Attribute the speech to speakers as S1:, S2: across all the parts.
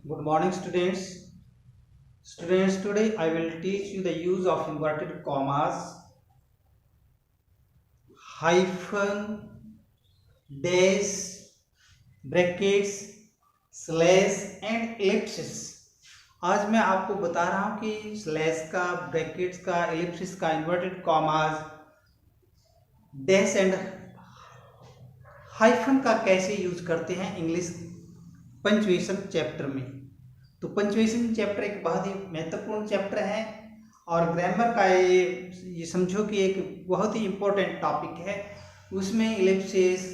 S1: Good morning, students. Students, today I will teach you the use of inverted commas, hyphen, dash, brackets, slash and ellipsis. आज मैं आपको बता रहा हूँ कि स्लैश का, ब्रैकेट्स का, एलिप्सिस का, inverted commas, dash and hyphen का कैसे यूज करते हैं इंग्लिश पंक्चुएशन चैप्टर में। तो पंक्चुएशन चैप्टर एक बहुत ही महत्वपूर्ण चैप्टर है और ग्रामर का ये समझो कि एक बहुत ही इम्पोर्टेंट टॉपिक है। उसमें ellipsis,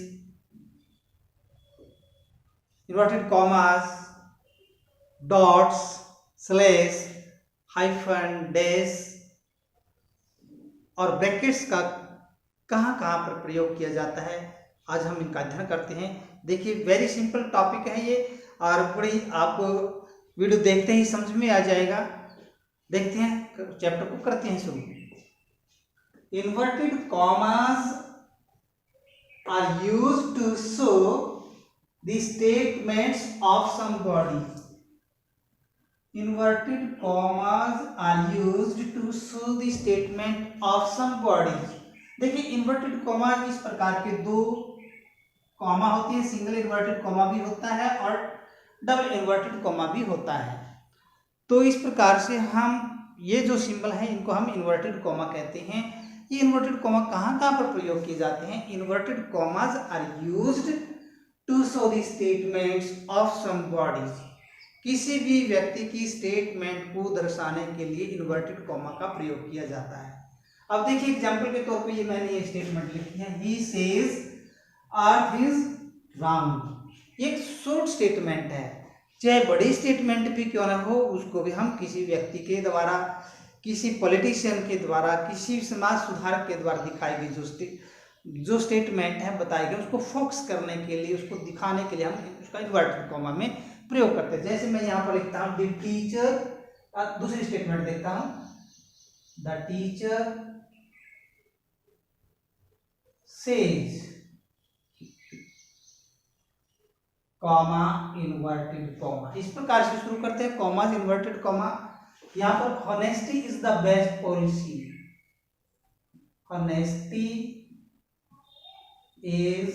S1: inverted commas, dots, slash, hyphen, dash और ब्रैकेट्स का कहाँ कहाँ पर प्रयोग किया जाता है, आज हम इनका अध्ययन करते हैं। देखिए, वेरी सिंपल टॉपिक है ये और बड़ी आपको वीडियो देखते ही समझ में आ जाएगा। देखते हैं, चैप्टर को करते हैं शुरू। Inverted commas are used to show the statements of somebody. Inverted commas are used to show the statement of somebody. देखिए, इन्वर्टेड कॉमा इस प्रकार के दो कॉमा होती है, सिंगल इन्वर्टेड कॉमा भी होता है और डबल इन्वर्टेड कॉमा भी होता है। तो इस प्रकार से हम ये जो सिंबल है इनको हम इन्वर्टेड कॉमा कहते हैं। ये इन्वर्टेड कॉमा कहाँ कहाँ पर प्रयोग किए जाते हैं? Inverted commas are used to show the statements of somebody. किसी भी व्यक्ति की स्टेटमेंट को दर्शाने के लिए इन्वर्टेड कॉमा का प्रयोग किया जाता है। अब देखिए, एग्जाम्पल के तौर पे ये मैंने ये स्टेटमेंट लिखी है, he says earth is round. एक शॉर्ट स्टेटमेंट है, चाहे बड़ी स्टेटमेंट भी क्यों ना हो, उसको भी हम किसी व्यक्ति के द्वारा, किसी पॉलिटिशियन के द्वारा, किसी समाज सुधारक के द्वारा दिखाई गई जो स्टेटमेंट है, बताई गई, उसको फोकस करने के लिए, उसको दिखाने के लिए हम उसका इन्वर्टेड कॉमा में प्रयोग करते हैं। जैसे मैं यहाँ पर लिखता हूँ द टीचर, दूसरी स्टेटमेंट देखता हूँ, the teacher says comma inverted comma. इस प्रकार से शुरू करते हैं, कॉमा इन्वर्टेड कॉमा। यहां पर honesty is the best policy. Honesty is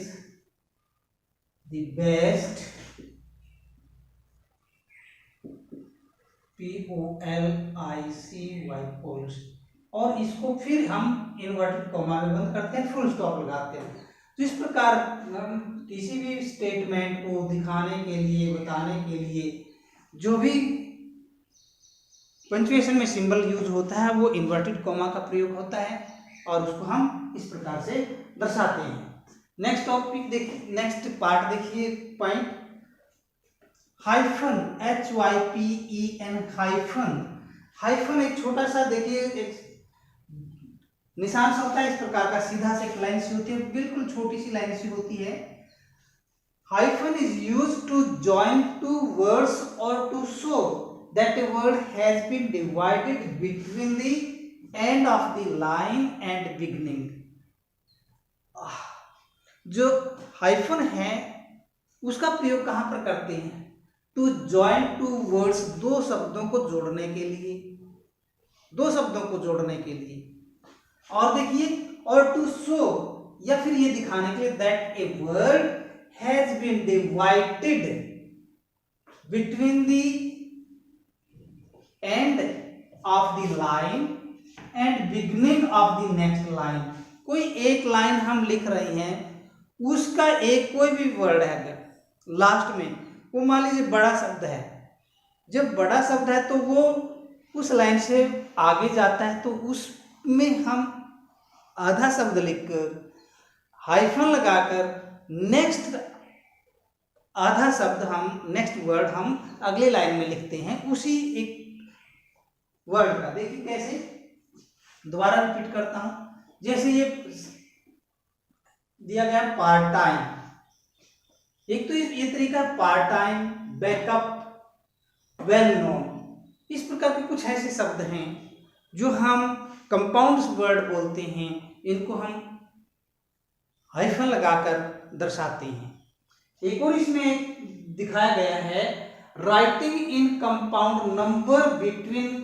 S1: the best POLICY policy. और इसको फिर हम इन्वर्टेड कॉमा में बंद करते हैं, फुल स्टॉप लगाते हैं। तो इस प्रकार किसी भी स्टेटमेंट को दिखाने के लिए, बताने के लिए जो भी पंक्चुएशन में सिंबल यूज होता है वो इन्वर्टेड कॉमा का प्रयोग होता है और उसको हम इस प्रकार से दर्शाते हैं। नेक्स्ट टॉपिक देखिए, नेक्स्ट पार्ट देखिए, point hyphen, HYPEN hyphen. Hyphen एक छोटा सा, देखिए, एक निशान सा होता है इस प्रकार का, सीधा से एक लाइन सी होती है, बिल्कुल छोटी सी लाइन सी होती है। Hyphen is used to join two words और to show that a word has been divided between the end of the line and beginning. जो हाइफन है उसका प्रयोग कहां पर करते हैं? टू जॉइन टू वर्ड्स, दो शब्दों को जोड़ने के लिए, दो शब्दों को जोड़ने के लिए। और देखिए, और टू शो, या फिर ये दिखाने के लिए that a word has been divided between the end of the line and beginning of the next line. कोई एक लाइन हम लिख रहे हैं, उसका एक कोई भी वर्ड है लास्ट में, वो मान लीजिए बड़ा शब्द है। जब बड़ा शब्द है तो वो उस लाइन से आगे जाता है, तो उसमें हम आधा शब्द लिखकर हाइफन लगाकर नेक्स्ट आधा शब्द हम, नेक्स्ट वर्ड हम अगले लाइन में लिखते हैं उसी एक वर्ड का। देखिए कैसे, दोबारा रिपीट करता हूं। जैसे ये दिया गया पार्ट टाइम, एक तो ये तरीका part time, backup, well known, इस प्रकार के कुछ ऐसे शब्द हैं जो हम कंपाउंड्स वर्ड बोलते हैं, इनको हम हाइफन लगाकर दर्शाते हैं। एक और इसमें दिखाया गया है writing in compound number between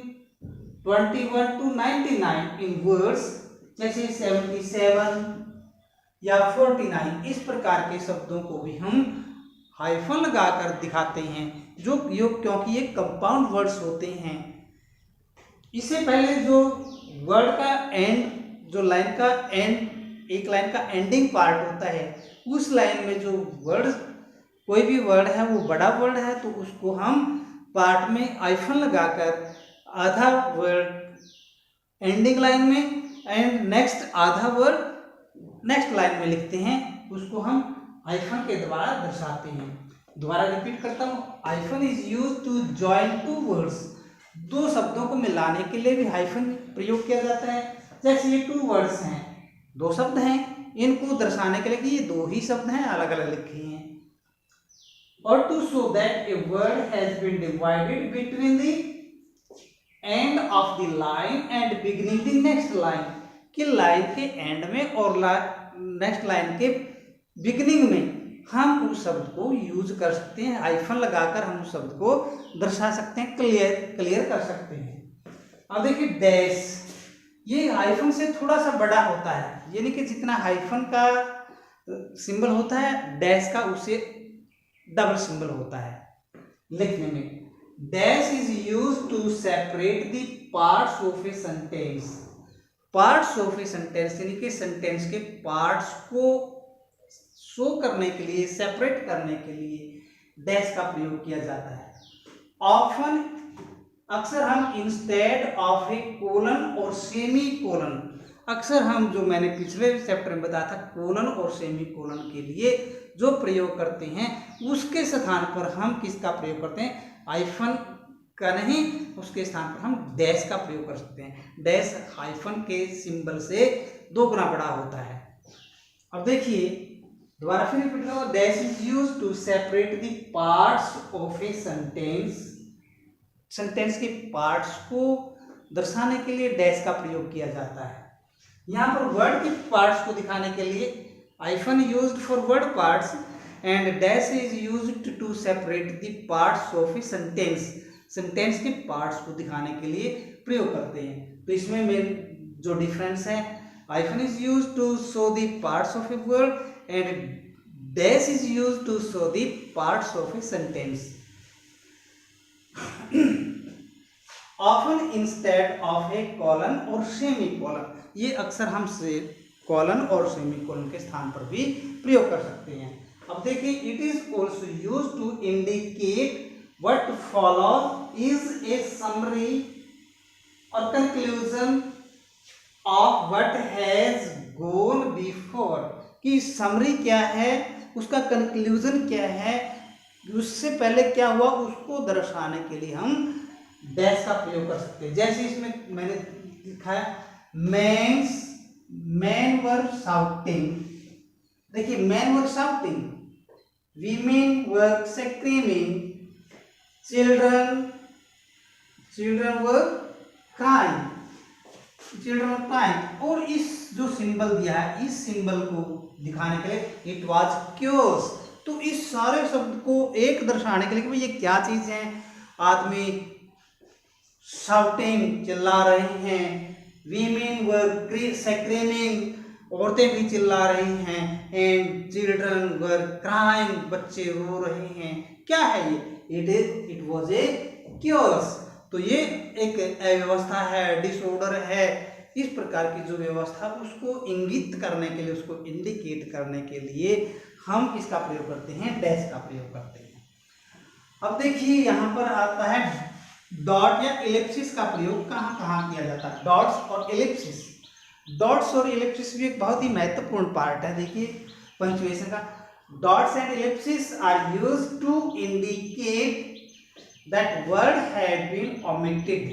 S1: 21 to 99 in words, जैसे 77 या 49, इस प्रकार के शब्दों को भी हम हाइफन लगाकर दिखाते हैं, जो क्योंकि ये कंपाउंड वर्ड्स होते हैं। इससे पहले जो वर्ड का एंड, जो लाइन का एंड, एक लाइन का एंडिंग पार्ट होता है, उस लाइन में जो वर्ड, कोई भी वर्ड है वो बड़ा वर्ड है तो उसको हम पार्ट में हाइफन लगाकर आधा वर्ड एंडिंग लाइन में एंड नेक्स्ट आधा वर्ड नेक्स्ट लाइन में लिखते हैं, उसको हम हाइफन के द्वारा दर्शाते हैं। दोबारा रिपीट करता हूँ, hyphen is used to join two words, दो शब्दों को मिलाने के लिए भी हाइफन प्रयोग किया जाता है। जैसे ये टू वर्ड्स हैं, दो शब्द हैं, इनको दर्शाने के लिए कि ये दो ही शब्द हैं, अलग अलग लिखे हैं। और to show that a word has been divided between the end of the line and beginning the next line, कि लाइन के एंड में और नेक्स्ट लाइन के बिगिनिंग में हम उस शब्द को यूज कर सकते हैं, हाइफन लगाकर हम उस शब्द को दर्शा सकते हैं, क्लियर कर सकते हैं। अब देखिए डैश, ये हाइफन से थोड़ा सा बड़ा होता है, यानी कि जितना हाइफन का सिंबल होता है डैश का उससे डबल सिंबल होता है लिखने में। Dash is used to separate the parts of a sentence, parts of a sentence यानी कि सेंटेंस के पार्ट्स को शो करने के लिए, सेपरेट करने के लिए डैश का प्रयोग किया जाता है। ऑफन, अक्सर हम इंस्टेड ऑफ ए कोलन और सेमी कोलन, अक्सर हम, जो मैंने पिछले चैप्टर में बताया था, कोलन और सेमी कोलन के लिए जो प्रयोग करते हैं उसके स्थान पर हम किसका प्रयोग करते हैं, हाइफन का नहीं, उसके स्थान पर हम डैश का प्रयोग कर सकते हैं। डैश हाइफन के सिंबल से 2 गुना बड़ा होता है। अब देखिए दोबारा फिर रिपीट करो, dash is used to separate the parts of a sentence, sentence के पार्ट्स को दर्शाने के लिए डैश का प्रयोग किया जाता है। यहाँ पर वर्ड के पार्ट्स को दिखाने के लिए hyphen used for word parts and dash is used to separate the parts of a sentence, sentence के पार्ट्स को दिखाने के लिए प्रयोग करते हैं। तो इसमें मेन जो डिफरेंस है, hyphen is used to show the parts of a word and dash is used to show the parts of a sentence. Often instead of a colon और सेमी कॉलन, ये अक्सर हम से कॉलन और semi colon के स्थान पर भी प्रयोग कर सकते हैं। अब देखिए, it is also used to indicate what follows is a summary or conclusion of what has gone before, कि समरी क्या है, उसका कंक्लूजन क्या है, उससे पहले क्या हुआ, उसको दर्शाने के लिए हम डैश का प्रयोग कर सकते हैं। जैसे इसमें मैंने लिखा है मैन वर शाउटिंग, देखिए man were shouting, women were screaming, Children were crying, और इस जो सिंबल दिया है, इस सिंबल को दिखाने के लिए इट वाज क्योस, तो इस सारे शब्द को एक दर्शाने के लिए कि ये क्या चीज है, आदमी शाउटिंग चिल्ला रहे हैं, वीमेन वर स्क्रीमिंग, औरतें भी चिल्ला रही हैं, एंड चिल्ड्रन वर क्राइंग, बच्चे रो रहे हैं। क्या है ये, इट वॉज ए क्योस, तो ये एक अव्यवस्था है, डिसऑर्डर है। इस प्रकार की जो व्यवस्था उसको इंगित करने के लिए, उसको इंडिकेट करने के लिए हम इसका प्रयोग करते हैं, डैश का प्रयोग करते हैं। अब देखिए यहाँ पर आता है डॉट या एलिप्सिस का प्रयोग कहाँ कहाँ किया जाता है। डॉट्स और एलिप्सिस, डॉट्स और एलिप्सिस भी एक बहुत ही महत्वपूर्ण पार्ट है। देखिए पंक्चुएशन का, dots and ellipses are used to indicate that word had been omitted,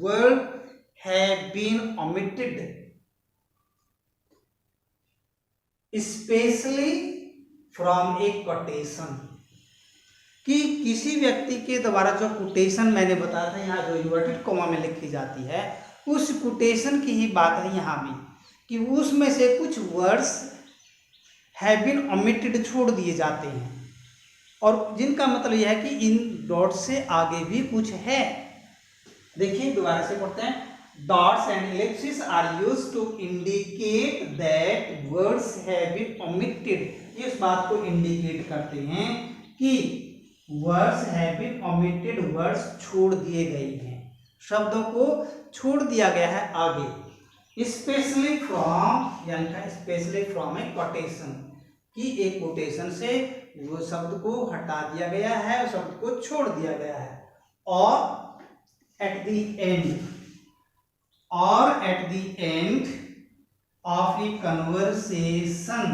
S1: word had been omitted, especially from a quotation, कि किसी व्यक्ति के द्वारा जो कोटेशन मैंने बताया था, यहाँ जो इन्वर्टेड कॉमा में लिखी जाती है, उस कोटेशन की ही बात है यहाँ भी, कि उसमें से कुछ वर्ड्स हैव बीन ओमिटेड, छोड़ दिए जाते हैं, और जिनका मतलब यह है कि इन डॉट से आगे भी कुछ है। देखिए दोबारा से पढ़ते हैं। Dots and ellipsis are used to indicate that words have been omitted. इस बात को इंडिकेट करते हैं कि words have been omitted, words छोड़ दिए गए हैं, शब्दों को छोड़ दिया गया है आगे। स्पेशली फ्रॉम, यानी स्पेशली फ्रॉम ए कोटेशन, कि एक कोटेशन से वो शब्द को हटा दिया गया है, शब्द को छोड़ दिया गया है। और at the end of a conversation,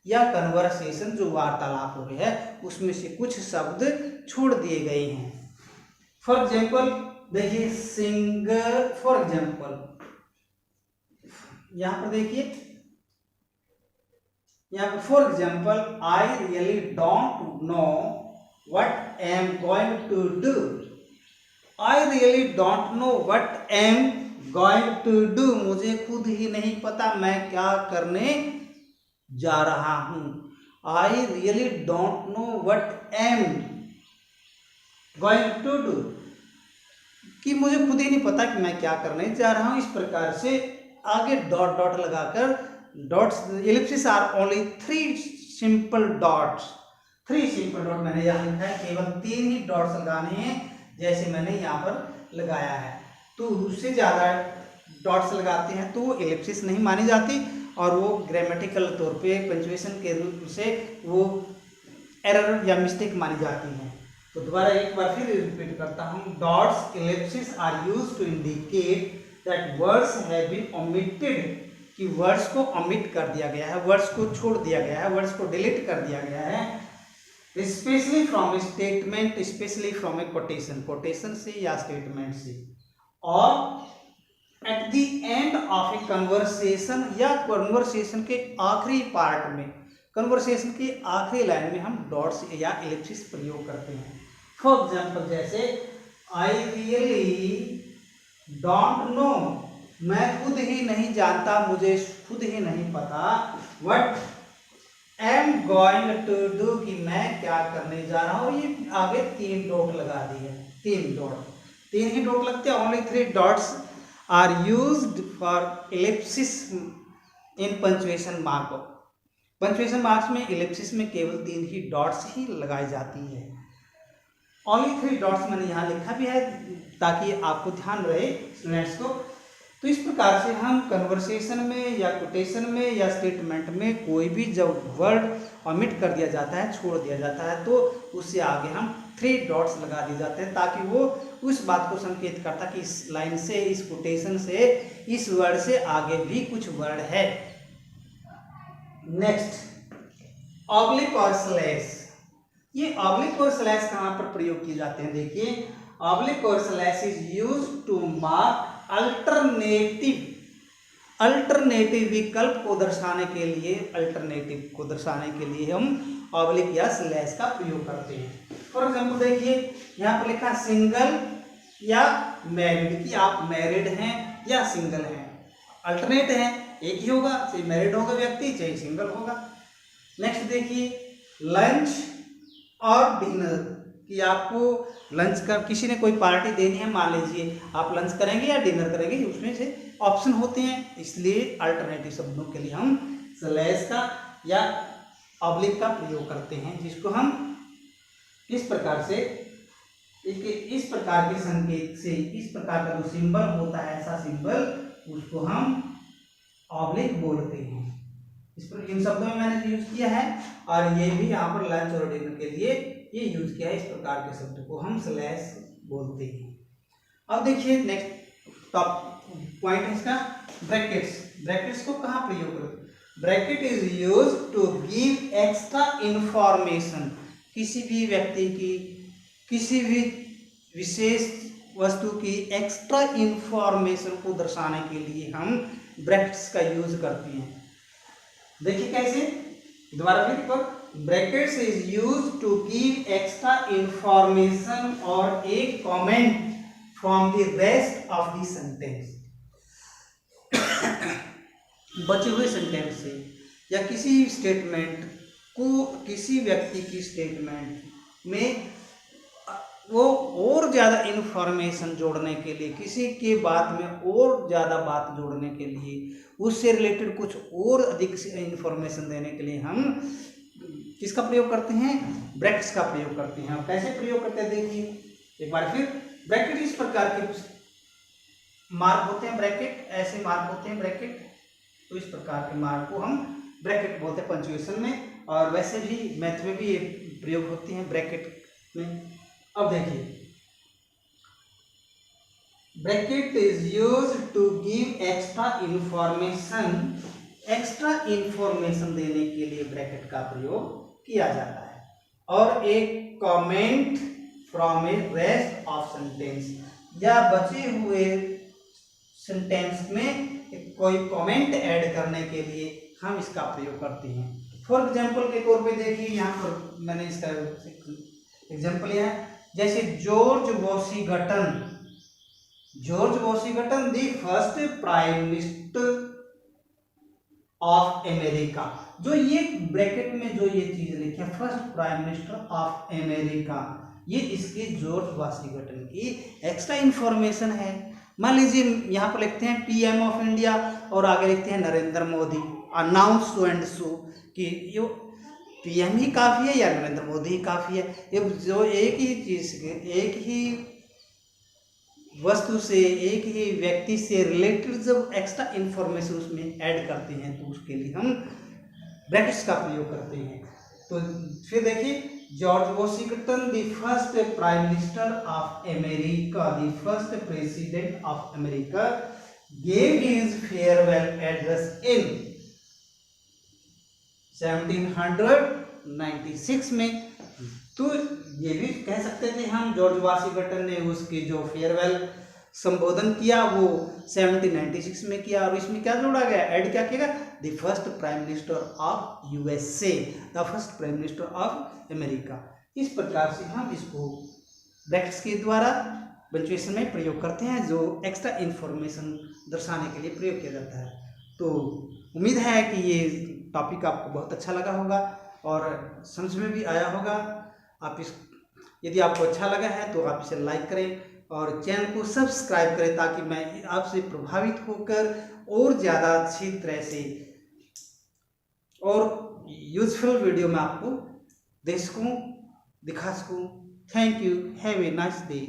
S1: या कन्वर्सेशन जो वार्तालाप हो गया है उसमें से कुछ शब्द छोड़ दिए गए हैं। फॉर एग्जाम्पल देखिए फॉर एग्जाम्पल यहां पर देखिए, यहाँ पर for example I really don't know what I am going to do. I really don't know what am going to do। मुझे खुद ही नहीं पता मैं क्या करने जा रहा हूं। I really don't know what am going to do, कि मुझे खुद ही नहीं पता कि मैं क्या करने जा रहा हूं। इस प्रकार से आगे डॉट डॉट लगाकर, dots ellipsis are only 3 simple dots. 3 simple dot मैंने यहाँ लिखा है, केवल 3 ही डॉट्स लगाने हैं जैसे मैंने यहाँ पर लगाया है। तो उससे ज़्यादा डॉट्स लगाते हैं तो वो इलिप्सिस नहीं मानी जाती और वो ग्रामेटिकल तौर पे पंक्चुएशन के रूप से वो एरर या मिस्टेक मानी जाती हैं। तो दोबारा एक बार फिर रिपीट करता हूँ। Dots ellipsis are used to indicate that words have been omitted, कि वर्ड्स को ओमिट कर दिया गया है, वर्ड्स को छोड़ दिया गया है, वर्ड्स को डिलीट कर दिया गया है। Specially from statement, specially from A quotation, quotation से या स्टेटमेंट से। और at the end of A conversation, या कन्वर्सेशन के आखिरी पार्ट में, कन्वर्सेशन के आखिरी लाइन में हम डॉट्स या इलिप्सिस प्रयोग करते हैं। फॉर एग्जाम्पल जैसे आई रियली डोंट नो, मैं खुद ही नहीं जानता, मुझे खुद ही नहीं पता, what am going to do, कि मैं क्या करने जा रहा हूँ। ये आगे 3 डॉट लगा दिए, 3 ही डॉट लगते हैं। Only 3 dots are used for ellipsis in punctuation mark. Punctuation marks में इलिप्सिस में केवल 3 ही डॉट्स ही लगाई जाती है। ओनली 3 डॉट्स मैंने यहाँ लिखा भी है ताकि आपको ध्यान रहे स्टूडेंट्स को। तो इस प्रकार से हम कन्वर्सेशन में या कोटेशन में या स्टेटमेंट में कोई भी जब वर्ड ओमिट कर दिया जाता है, छोड़ दिया जाता है, तो उससे आगे हम 3 डॉट्स लगा दिए जाते हैं ताकि वो उस बात को संकेत करता कि इस लाइन से, इस कोटेशन से, इस वर्ड से आगे भी कुछ वर्ड है। नेक्स्ट ऑब्लिक और स्लैश। ये ऑब्लिक और स्लैश कहाँ पर प्रयोग किए जाते हैं? देखिए ऑब्लिक और slash is used to mark alternative विकल्प को दर्शाने के लिए, अल्टरनेटिव को दर्शाने के लिए हम ऑब्लिक या स्लैश का प्रयोग करते हैं। फॉर एग्जाम्पल देखिए यहाँ पर लिखा सिंगल या मैरिड, कि आप मैरिड हैं या सिंगल हैं। अल्टरनेट है, एक ही होगा, चाहे मैरिड होगा व्यक्ति चाहे सिंगल होगा। नेक्स्ट देखिए लंच और डिनर, कि आपको लंच कर, किसी ने कोई पार्टी देनी है, मान लीजिए आप लंच करेंगे या डिनर करेंगे, उसमें से ऑप्शन होते हैं, इसलिए अल्टरनेटिव शब्दों के लिए हम स्लैश का या ऑब्लिक का प्रयोग करते हैं, जिसको हम इस प्रकार से, इस प्रकार के संकेत से, इस प्रकार का जो सिंबल होता है, ऐसा सिंबल, उसको हम ऑब्लिक बोलते हैं। इस पर इन शब्दों में मैंने यूज किया है और ये भी यहाँ पर लंच और डिनर के लिए ये यूज किया है। इस प्रकार के शब्द को हम स्लैश बोलते हैं। अब देखिए नेक्स्ट टॉप पॉइंट है इसका ब्रैकेट्स। ब्रैकेट्स को कहाँ प्रयोग करें? Bracket is use to give extra information, किसी भी व्यक्ति की, किसी भी विशेष वस्तु की एक्स्ट्रा इंफॉर्मेशन को दर्शाने के लिए हम ब्रैकेट्स का यूज करते हैं। देखिए कैसे, दोबारा फिर पर brackets is use to give extra information और a comment from the rest of the sentence. बचे हुए सेंटेंस से या किसी स्टेटमेंट को, किसी व्यक्ति की स्टेटमेंट में वो और ज़्यादा इन्फॉर्मेशन जोड़ने के लिए, किसी के बात में और ज़्यादा बात जोड़ने के लिए, उससे रिलेटेड कुछ और अधिक इन्फॉर्मेशन देने के लिए हम किसका प्रयोग करते हैं, ब्रैकेट्स का प्रयोग करते हैं। अब कैसे प्रयोग करते हैं देखिए एक बार फिर। ब्रैकेट इस प्रकार के मार्क होते हैं, ब्रैकेट ऐसे मार्क होते हैं ब्रैकेट, तो इस प्रकार के मार्क को हम ब्रैकेट बोलते हैं पंक्चुएशन में, और वैसे भी मैथ में भी ये प्रयोग होती हैं ब्रैकेट में। अब देखिए bracket is used to give extra information, extra information देने के लिए ब्रैकेट का प्रयोग किया जाता है। और एक comment from A rest of sentence, या बचे हुए सेंटेंस में कोई कमेंट ऐड करने के लिए हम इसका प्रयोग करते हैं। फॉर एग्जाम्पल के तौर पे देखिए यहाँ पर मैंने इसका एग्जाम्पल लिया है, जैसे George Washington, George Washington the first prime minister of America. जो ये ब्रैकेट में जो ये चीज लिखी है first prime minister of America, ये इसकी जॉर्ज वॉशिंगटन की एक्स्ट्रा इंफॉर्मेशन है। मान लीजिए यहाँ पर लिखते हैं पीएम ऑफ इंडिया और आगे लिखते हैं Narendra Modi, announce so and so, कि ये पीएम ही काफ़ी है या नरेंद्र मोदी ही काफ़ी है। ये जो एक ही चीज़ के, एक ही वस्तु से, एक ही व्यक्ति से रिलेटेड जब एक्स्ट्रा इंफॉर्मेशन उसमें ऐड करते हैं तो उसके लिए हम ब्रैकेट्स का प्रयोग करते हैं। तो फिर देखिए George Washington the first prime minister of America, the first president of America gave his farewell address in 1796 में। तो ये भी कह सकते थे हम जॉर्ज वॉशिंगटन ने उसकी जो फेयरवेल संबोधन किया वो 1796 में किया, और इसमें क्या जोड़ा गया, ऐड क्या किया गया, the first prime minister of USA, the first prime minister of America. इस प्रकार से हम इसको ब्रैकेट्स के द्वारा पंक्चुएशन में प्रयोग करते हैं, जो एक्स्ट्रा इंफॉर्मेशन दर्शाने के लिए प्रयोग किया जाता है। तो उम्मीद है कि ये टॉपिक आपको बहुत अच्छा लगा होगा और समझ में भी आया होगा। आप इस यदि आपको अच्छा लगा है तो आप इसे लाइक करें और चैनल को सब्सक्राइब करें, ताकि मैं आपसे प्रभावित होकर और ज़्यादा अच्छी तरह से और यूजफुल वीडियो में आपको दे सकूँ, दिखा सकूँ। Thank you, have a nice day.